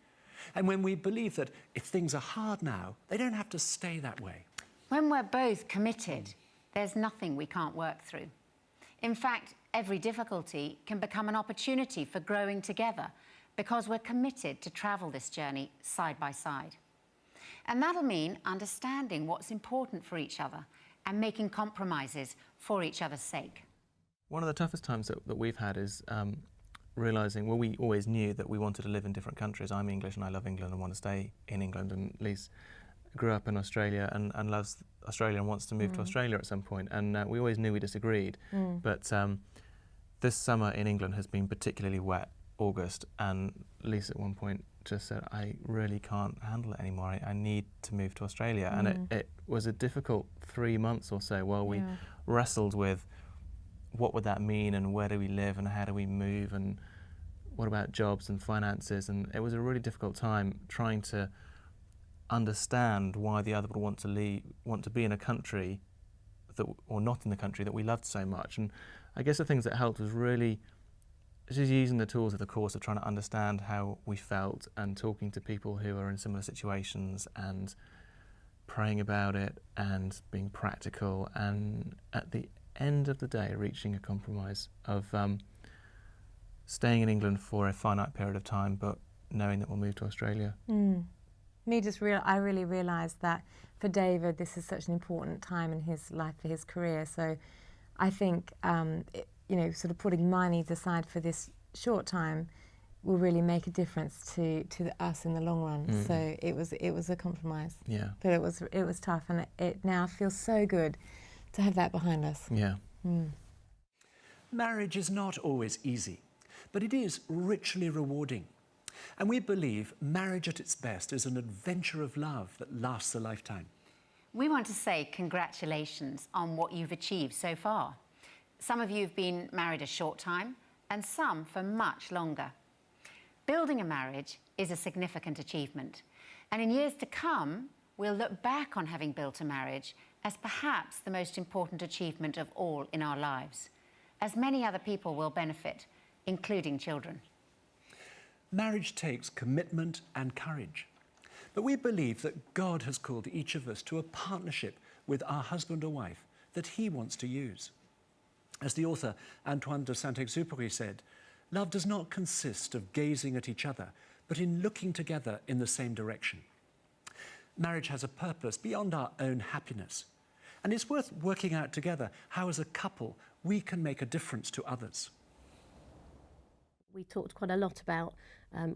And when we believe that if things are hard now, they don't have to stay that way. When we're both committed, there's nothing we can't work through. In fact, every difficulty can become an opportunity for growing together because we're committed to travel this journey side by side. And that'll mean understanding what's important for each other and making compromises for each other's sake. One of the toughest times that we've had is realising, well, we always knew that we wanted to live in different countries. I'm English and I love England and want to stay in England, and Lise grew up in Australia and loves Australia and wants to move to Australia at some point, and we always knew we disagreed. But this summer in England has been particularly wet, August, and Lise at one point just said, I really can't handle it anymore, I need to move to Australia. And it was a difficult 3 months or so while we wrestled with what would that mean and where do we live and how do we move and what about jobs and finances, and it was a really difficult time trying to understand why the other would want to be in a country that, or not in the country that we loved so much. And I guess the things that helped was really just using the tools of the course of trying to understand how we felt and talking to people who are in similar situations and praying about it and being practical, and at the end of the day reaching a compromise of staying in England for a finite period of time but knowing that we'll move to Australia. I really realised that for David this is such an important time in his life, for his career. So I think sort of putting my needs aside for this short time will really make a difference to us in the long run. So it was a compromise. Yeah. But it was tough, and it now feels so good to have that behind us. Yeah. Marriage is not always easy, but it is richly rewarding. And we believe marriage at its best is an adventure of love that lasts a lifetime. We want to say congratulations on what you've achieved so far. Some of you have been married a short time, and some for much longer. Building a marriage is a significant achievement, and in years to come, we'll look back on having built a marriage as perhaps the most important achievement of all in our lives, as many other people will benefit, including children. Marriage takes commitment and courage, but we believe that God has called each of us to a partnership with our husband or wife that he wants to use. As the author Antoine de Saint-Exupéry said, love does not consist of gazing at each other, but in looking together in the same direction. Marriage has a purpose beyond our own happiness, and it's worth working out together how, as a couple, we can make a difference to others. We talked quite a lot about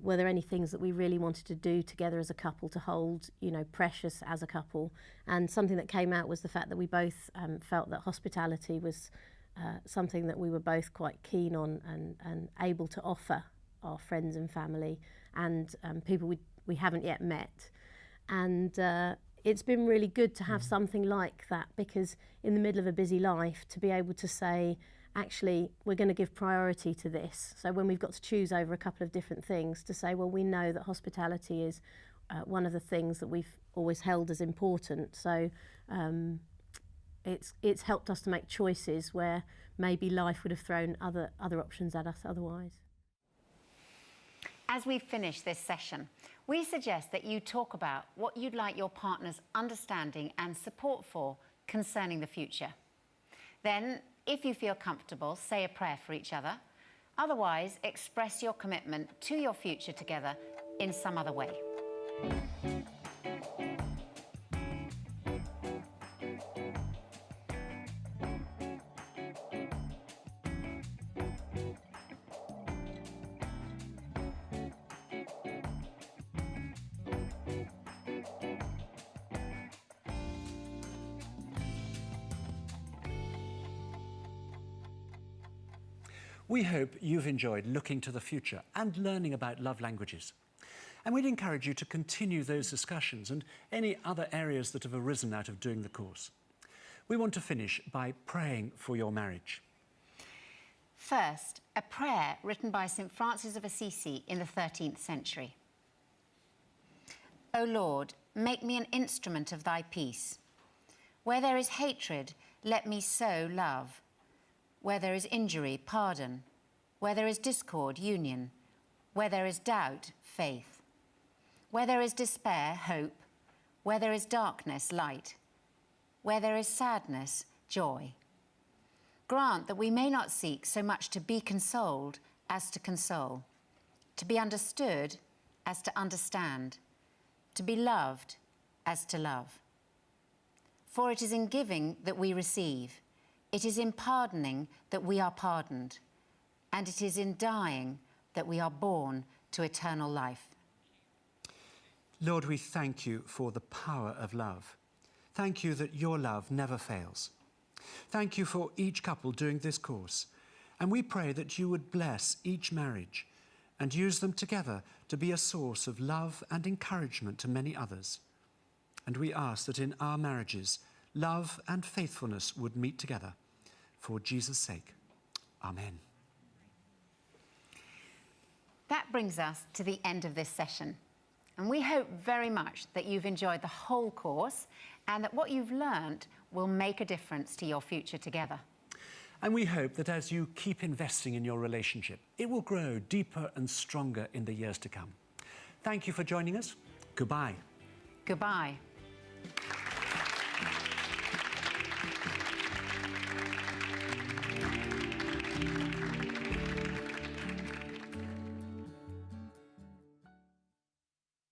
were there any things that we really wanted to do together as a couple to hold, precious as a couple. And something that came out was the fact that we both felt that hospitality was something that we were both quite keen on and able to offer our friends and family and people we haven't yet met. And it's been really good to have something like that, because in the middle of a busy life, to be able to say, actually, we're going to give priority to this. So when we've got to choose over a couple of different things, to say, well, we know that hospitality is one of the things that we've always held as important. So it's helped us to make choices where maybe life would have thrown other options at us otherwise. As we finish this session, we suggest that you talk about what you'd like your partner's understanding and support for concerning the future. Then, if you feel comfortable, say a prayer for each other. Otherwise, express your commitment to your future together in some other way. We hope you've enjoyed looking to the future and learning about love languages. And we'd encourage you to continue those discussions and any other areas that have arisen out of doing the course. We want to finish by praying for your marriage. First, a prayer written by St. Francis of Assisi in the 13th century. O Lord, make me an instrument of thy peace. Where there is hatred, let me sow love. Where there is injury, pardon. Where there is discord, union. Where there is doubt, faith. Where there is despair, hope. Where there is darkness, light. Where there is sadness, joy. Grant that we may not seek so much to be consoled as to console, to be understood as to understand, to be loved as to love. For it is in giving that we receive. It is in pardoning that we are pardoned, and it is in dying that we are born to eternal life. Lord, we thank you for the power of love. Thank you that your love never fails. Thank you for each couple doing this course, and we pray that you would bless each marriage and use them together to be a source of love and encouragement to many others. And we ask that in our marriages, love and faithfulness would meet together. For Jesus' sake. Amen. That brings us to the end of this session. And we hope very much that you've enjoyed the whole course and that what you've learned will make a difference to your future together. And we hope that as you keep investing in your relationship, it will grow deeper and stronger in the years to come. Thank you for joining us. Goodbye. Goodbye.